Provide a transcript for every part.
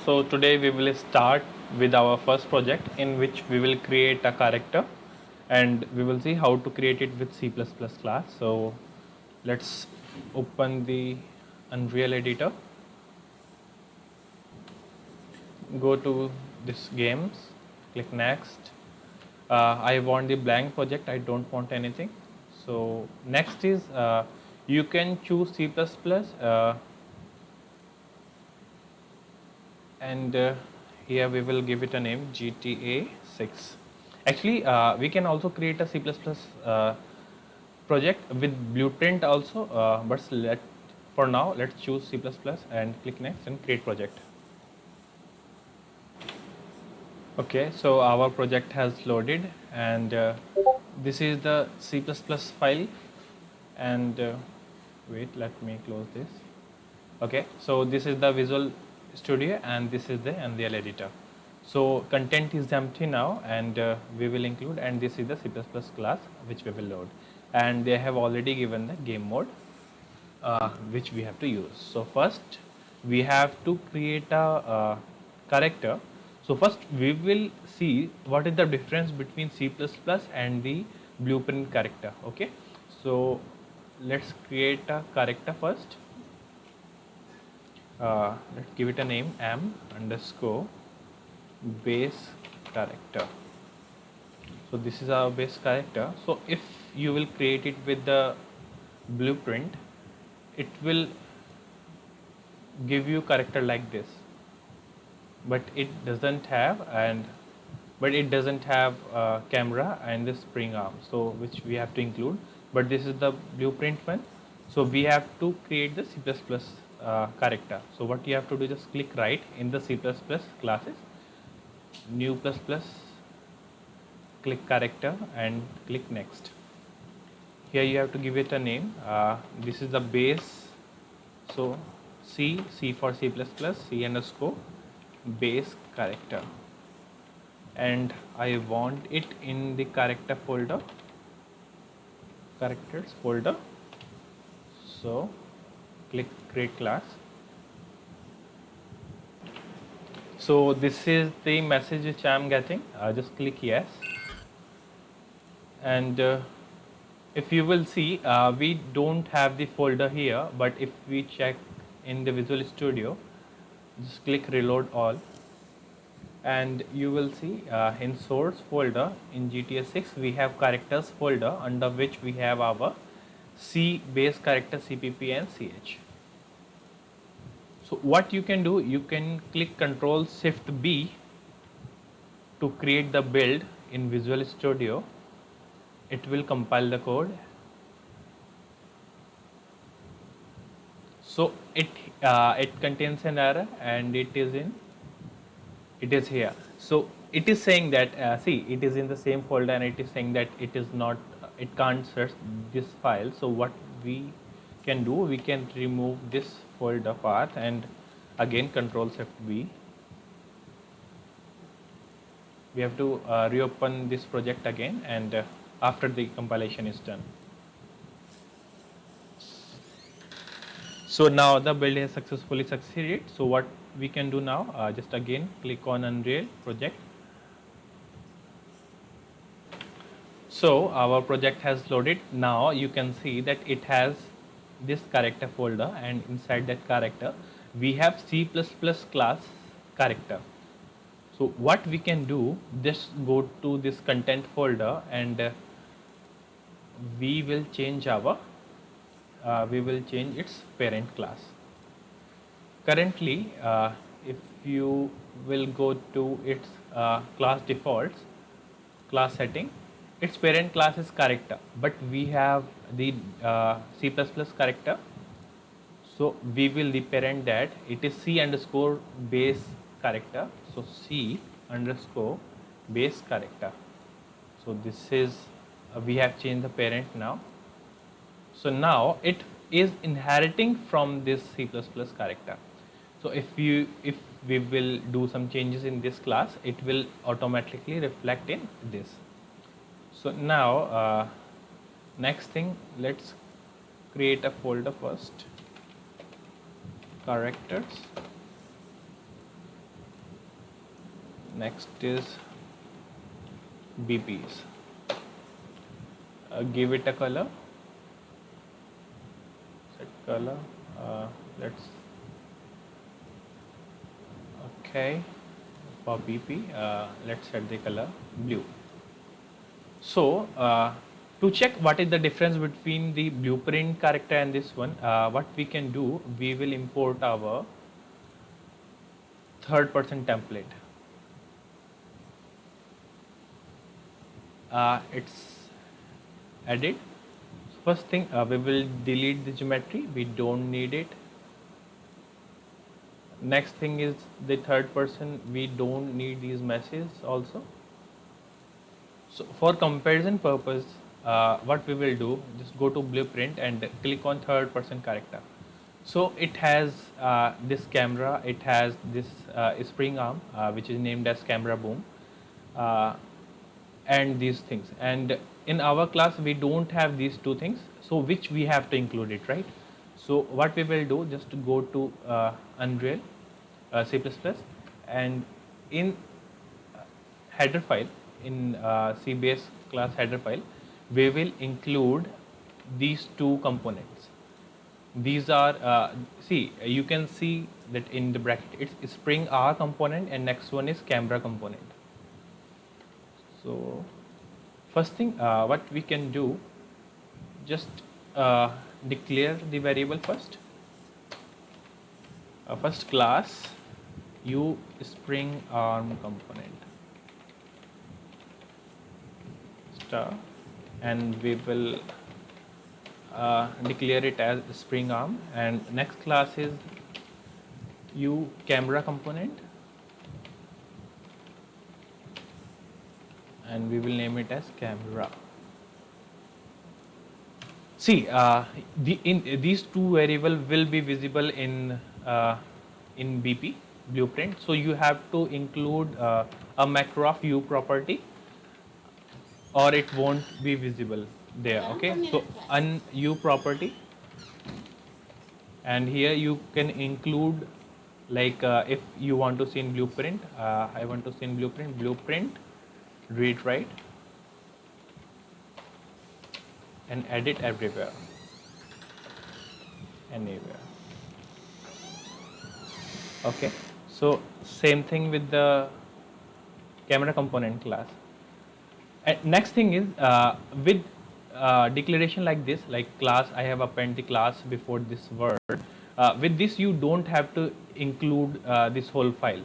So today we will start with our first project in which we will create a character and we will see how to create it with C++ class. So let's open the Unreal editor, go to this games, click next. I want the blank project, I don't want anything. So next is you can choose C++, and here we will give it a name GTA 6. Actually we can also create a C++ project with blueprint also, but for now let's choose C++ and click next and create project. Okay, so our project has loaded and this is the C++ file, and wait, let me close this. Okay, so this is the Visual Studio and this is the Unreal editor. So content is empty now, and we will include, and this is the C++ class which we will load, and they have already given the game mode which we have to use. So first we have to create a character. So first we will see what is the difference between C++ and the blueprint character. Okay, so let's create a character first. Let's give it a name m underscore base character. So this is our base character. So if you will create it with the blueprint, it will give you character like this, but it doesn't have camera and the spring arm, so which we have to include, but this is the blueprint one. So we have to create the C++ character. So what you have to do, just click right in the C++ classes, new plus plus, click character and click next. Here you have to give it a name. This is the base, so C for C++, C underscore base character, and I want it in the character folder, characters folder. So click create class. So this is the message which I am getting. Just click yes, and if you will see, we don't have the folder here, but if we check in the Visual Studio, just click reload all, and you will see in source folder in GTA 6 we have characters folder, under which we have our C base character, CPP and CH. So what you can do, you can click Ctrl Shift B to create the build in Visual Studio. It will compile the code. So it contains an error, and it is here. So it is saying that see, it is in the same folder, and it is saying that it is not, it can't search this file. So what we can do, we can remove this folder path and again Ctrl Shift B. We have to reopen this project again, and after the compilation is done. So now the build has successfully succeeded. So what we can do now, just again click on Unreal project. So our project has loaded. Now you can see that it has this character folder, and inside that character we have C++ class character. So what we can do, just go to this content folder, and we will change its parent class. Currently if you will go to its class defaults, class setting, its parent class is character, but we have the C++ character, so we will deparent that. It is C underscore base character, so C underscore base character. So this is we have changed the parent now. So now it is inheriting from this C++ character. So if we will do some changes in this class, it will automatically reflect in this. So now next thing, let's create a folder first, characters, Next is BPs. Give it a color. Set color. Let's okay for BP. Let's set the color blue. So to check what is the difference between the blueprint character and this one, what we can do, we will import our third person template. It's edit. First thing, we will delete the geometry, we don't need it. Next thing is the third person, we don't need these meshes also. So for comparison purpose, what we will do, just go to blueprint and click on third person character. So it has this camera, it has this spring arm, which is named as camera boom, and these things. And in our class, we don't have these two things, so which we have to include it, right? So what we will do, just go to Unreal, C++, and in header file, in CBase class header file, we will include these two components. These are, see, you can see that in the bracket, it's spring R component and next one is camera component. So first thing, what we can do, just declare the variable first. First class u spring arm component star, and we will declare it as spring arm, and next class is u camera component, and we will name it as camera. See, these two variables will be visible in BP blueprint. So you have to include a macro of u property, or it won't be visible there. Okay, so u property, and here you can include, like if you want to see in blueprint, I want to see in blueprint read write, and edit everywhere, anywhere. Okay, so same thing with the camera component class. And next thing is with declaration like this, like class, I have append the class before this word. With this, you don't have to include this whole file,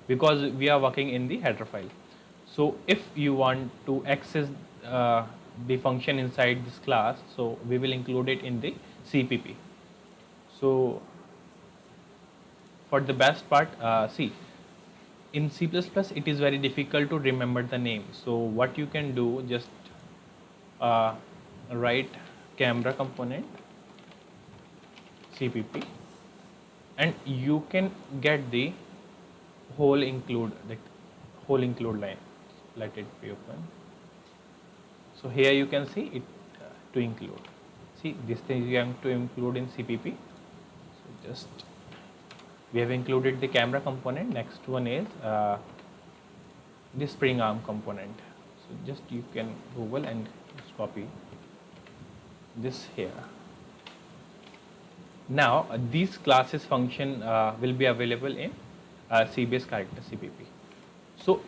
because we are working in the header file. So if you want to access the function inside this class, so we will include it in the CPP. So for the best part, see, in C++ it is very difficult to remember the name. So what you can do, just write camera component CPP, and you can get the whole include line. Let it be open. So here you can see it to include. See, this thing you have to include in CPP. So just we have included the camera component. Next one is the spring arm component. So just you can Google and just copy this here. Now these classes function will be available in CBase character CPP. So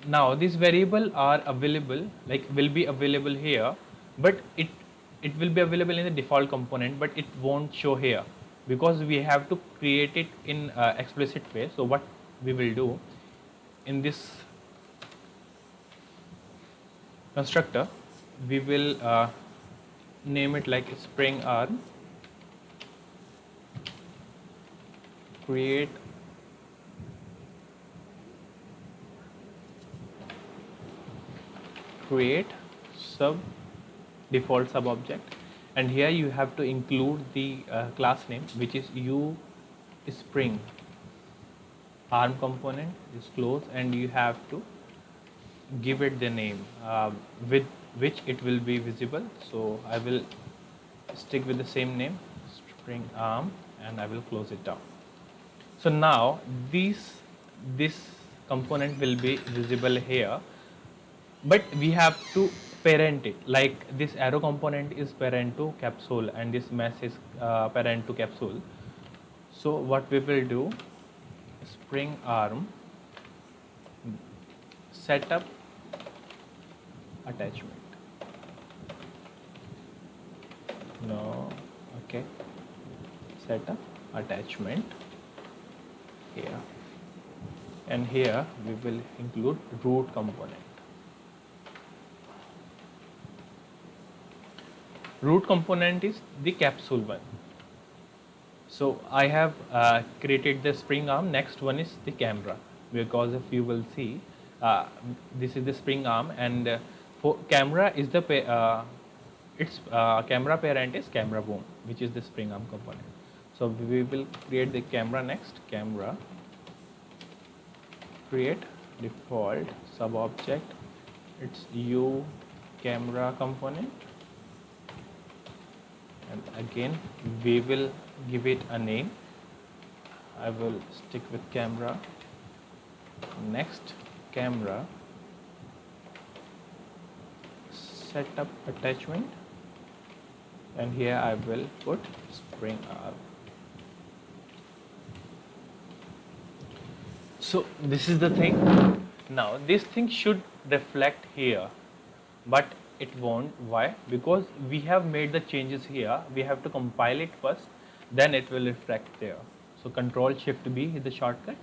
now these variables are available, like will be available here, but it will be available in the default component, but it won't show here, because we have to create it in explicit way. So what we will do, in this constructor, we will name it like spring arm create sub default sub object, and here you have to include the class name, which is u spring arm component is close, and you have to give it the name with which it will be visible. So I will stick with the same name, spring arm, and I will close it down. So now this component will be visible here, but we have to parent it, like this arrow component is parent to capsule and this mesh is parent to capsule. So what we will do, spring arm setup attachment, no, okay, setup attachment here, and here we will include root component. Root component is the capsule one. So I have created the spring arm. Next one is the camera, because if you will see, this is the spring arm, and for camera is the its camera parent is camera boom, which is the spring arm component. So we will create the camera next. Camera, create default sub object. It's u camera component, and again we will give it a name. I will stick with camera. Next, camera setup attachment, and here I will put spring arm. So this is the thing. Now this thing should reflect here, but it won't. Why? Because we have made the changes here. We have to compile it first, then it will reflect there. So Control Shift B is the shortcut.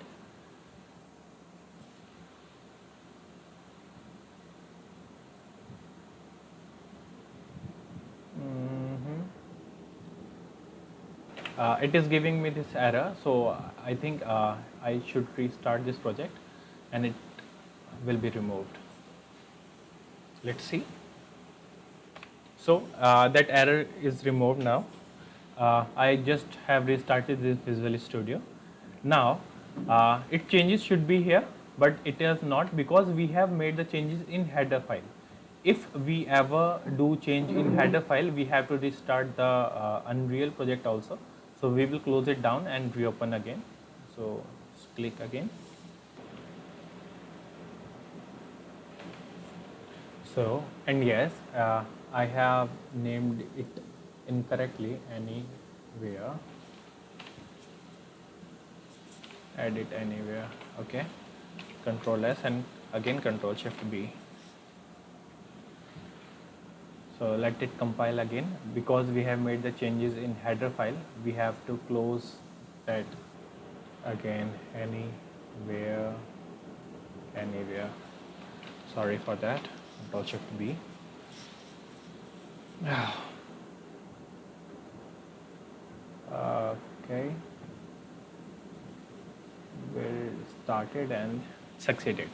It is giving me this error, so I think I should restart this project and it will be removed. Let's see. So that error is removed now. I just have restarted this Visual Studio. Now it changes should be here, but it is not, because we have made the changes in header file. If we ever do change in header file, we have to restart the Unreal project also. So we will close it down and reopen again. So click again. So, and yes, I have named it incorrectly anywhere. Edit anywhere. Okay. Control S and again Control Shift B. So let it compile again. Because we have made the changes in header file, we have to close that again. Anywhere. Sorry for that. Control Shift B. Okay. We started and succeeded.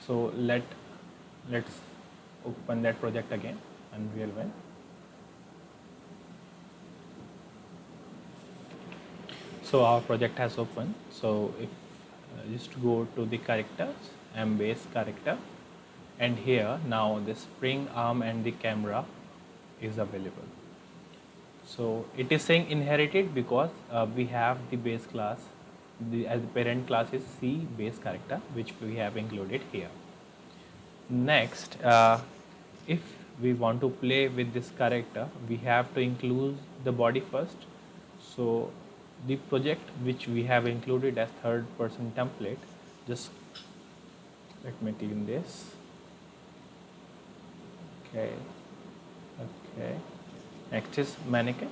So let's open that project again. Unreal One. So our project has opened. So if just go to the characters, Embase character, and here now the spring arm and the camera is available. So it is saying inherited because we have the base class, as the parent class is C base character, which we have included here. Next, if we want to play with this character, we have to include the body first. So the project which we have included as third person template, just let me clean this. Okay. Next is mannequin.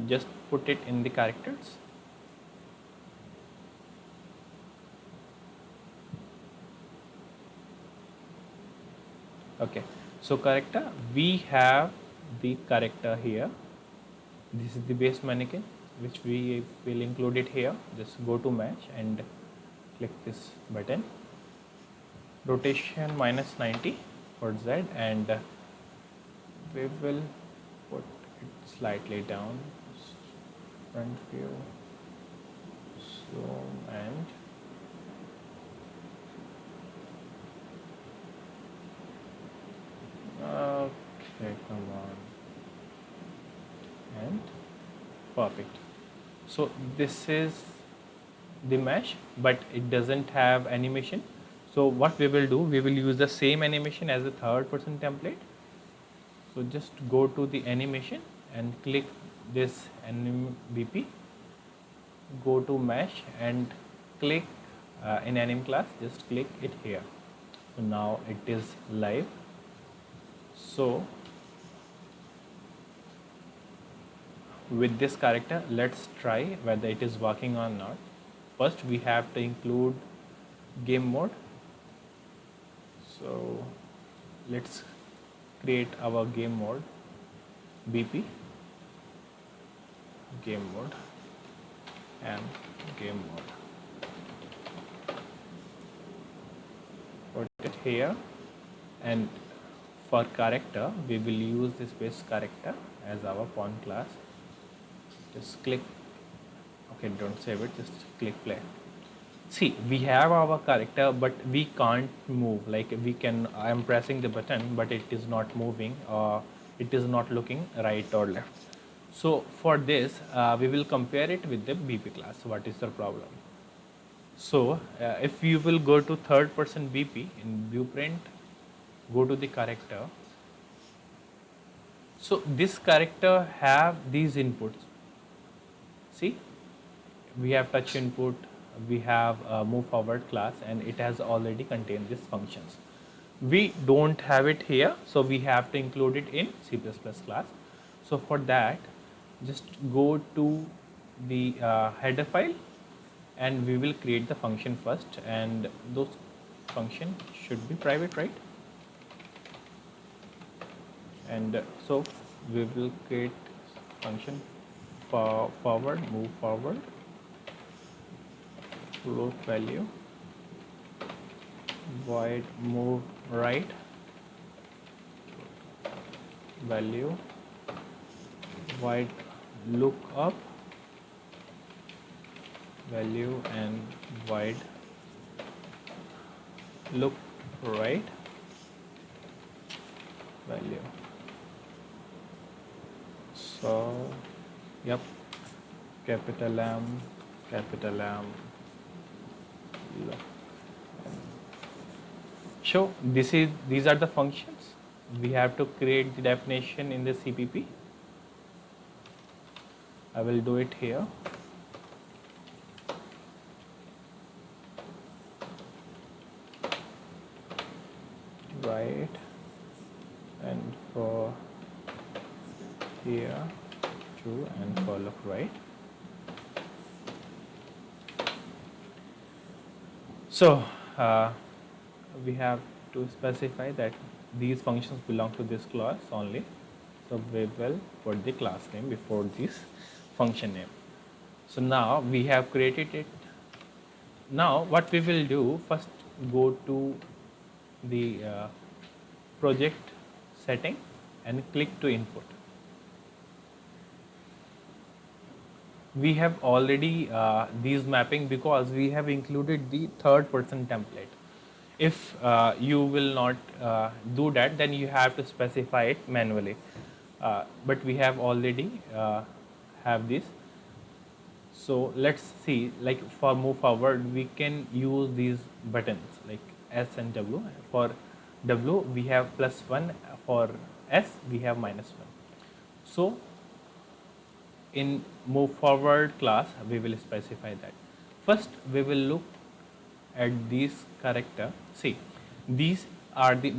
Just put it in the characters. Okay. So character, we have the character here. This is the base mannequin, which we will include it here. Just go to match and click this button. Rotation -90 for Z, and we will put it slightly down. Front view, zoom, and okay, come on, and perfect. So this is the mesh, but it doesn't have animation. So what we will do, we will use the same animation as the third person template. So just go to the animation and click this BP, go to mesh and click in anim class, just click it here. So now it is live. So with this character, let's try whether it is working or not. First we have to include game mode. So let's create our game mode, BP, game mode, and game mode. Put it here, and for character we will use this base character as our pawn class. Just click, okay, don't save it, just click play. See, we have our character, but we can't move. Like we can, I am pressing the button, but it is not moving, or it is not looking right or left. So for this, we will compare it with the BP class. What is the problem? So if you will go to third person BP in viewprint, go to the character. So this character have these inputs. See, we have touch input, we have move forward class, and it has already contained these functions. We don't have it here, so we have to include it in C++ class. So for that, just go to the header file, and we will create the function first, and those function should be private, right? And so we will create function for forward, move forward, float value, void move right, value, void look up, value, and void look right, value. So yep, capital M, look. So these are the functions. We have to create the definition in the CPP. I will do it here. Right, and for here true, and for look right. So we have to specify that these functions belong to this class only. So we will put the class name before this function name. So now we have created it. Now what we will do, first go to the project setting and click to input. We have already these mapping because we have included the third person template. If you will not do that, then you have to specify it manually. But we have already have this. So let's see, like for move forward, we can use these buttons like S and W. For W, we have +1. For S, we have -1. So in move forward class, we will specify that. First, we will look at these character. See, these are the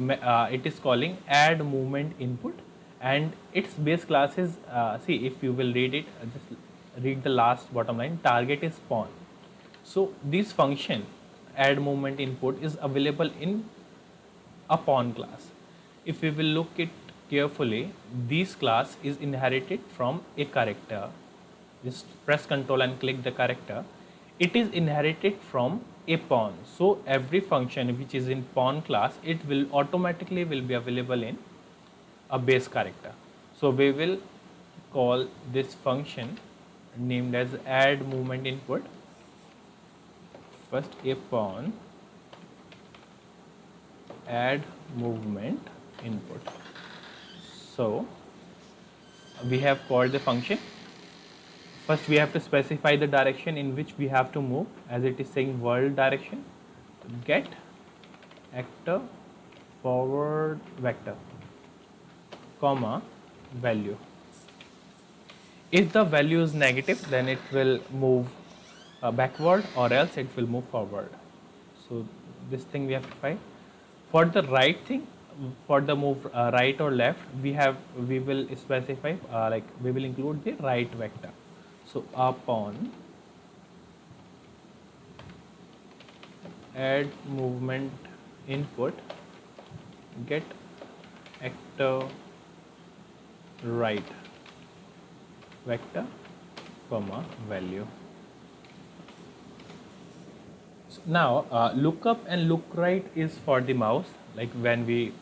it is calling add movement input, and its base class is see, if you will read it, just read the last bottom line, target is pawn. So this function add movement input is available in a pawn class. If we will look it carefully, this class is inherited from a character. Just press Ctrl and click the character. It is inherited from a pawn. So every function which is in pawn class, it will automatically will be available in a base character. So we will call this function named as add movement input. First a pawn, add movement input. So we have called the function. First we have to specify the direction in which we have to move, as it is saying world direction. Get actor forward vector, comma, value. If the value is negative, then it will move backward, or else it will move forward. So this thing we have to find. For the right thing, for the move right or left, we will specify like we will include the right vector. So upon add movement input, get actor right vector, comma, value. So now look up and look right is for the mouse, like when we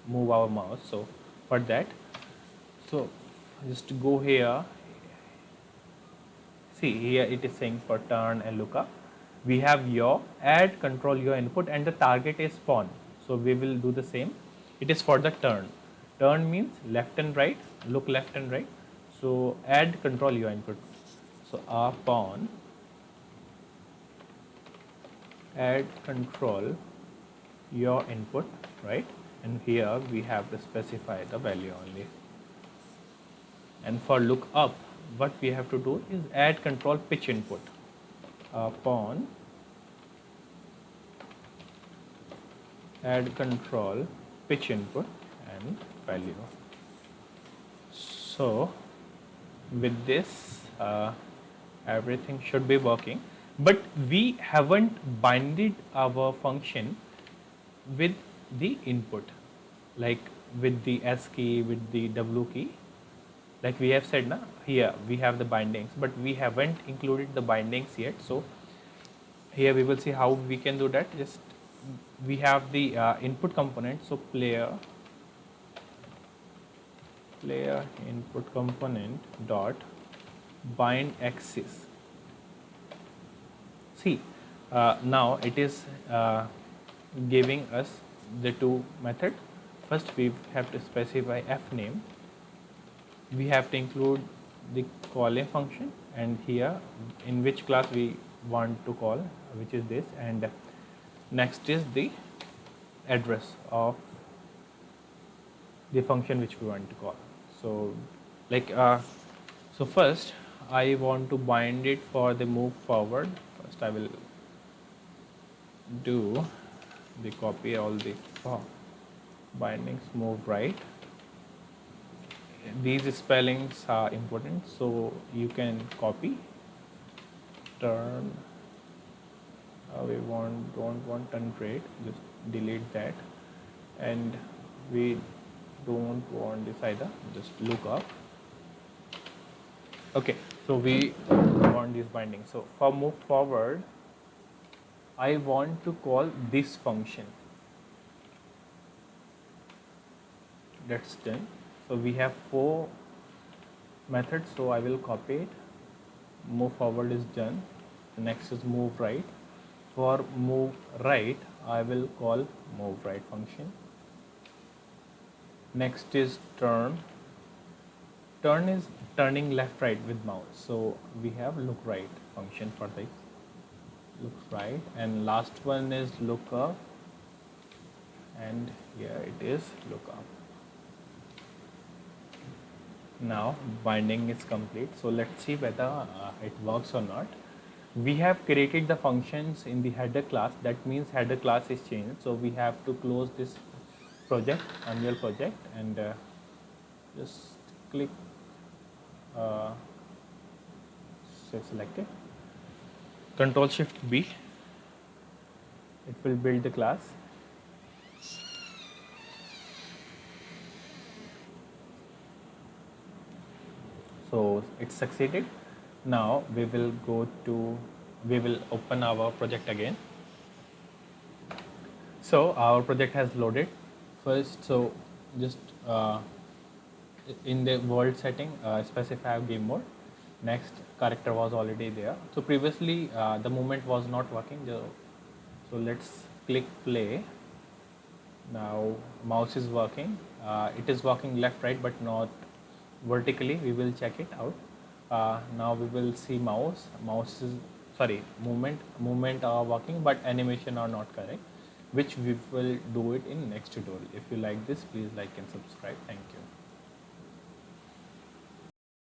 move our mouse. So for that, so just go here. See here it is saying for turn and look up. We have yaw, add control yaw input, and the target is spawn. So we will do the same. It is for the turn. Turn means left and right, look left and right. So add control yaw input. So upon add control yaw input, right? And here we have to specify the value only. And for look up, what we have to do is add control pitch input. Upon add control pitch input and value. So with this everything should be working, but we haven't binded our function with the input, like with the S key, with the W key. Like we have said, here we have the bindings, but we haven't included the bindings yet. So here we will see how we can do that. Just we have the input component. So player input component dot bind axis. See, now it is giving us the two method. First we have to specify f name. We have to include the calling function, and here in which class we want to call, which is this, and next is the address of the function which we want to call. So like so first I want to bind it for the move forward. First I will do the copy all the bindings, move right. These spellings are important, so you can copy. Turn, we don't want turn rate, just delete that, and we don't want this either, just look up. Okay, so we want this binding. So for move forward, I want to call this function. That's done. So we have 4 methods, so I will copy it. Move forward is done. The next is move right. For move right, I will call move right function. Next is turn. Turn is turning left right with mouse. So we have look right function for this. Look right, and last one is look up, and here it is look up. Now binding is complete, so let's see whether it works or not. We have created the functions in the header class. That means header class is changed, so we have to close this project, Unreal project, and just click select it, Control Shift B. It will build the class. So it succeeded. Now we will open our project again. So our project has loaded. First, so just in the world setting, specify game mode. Next, character was already there. So previously the movement was not working. So let's click play. Now mouse is working. It is working left right but not vertically. We will check it out. Now we will see mouse is, sorry, movement are working but animation are not correct, which we will do it in next tutorial. If you like this, please like and subscribe. Thank you.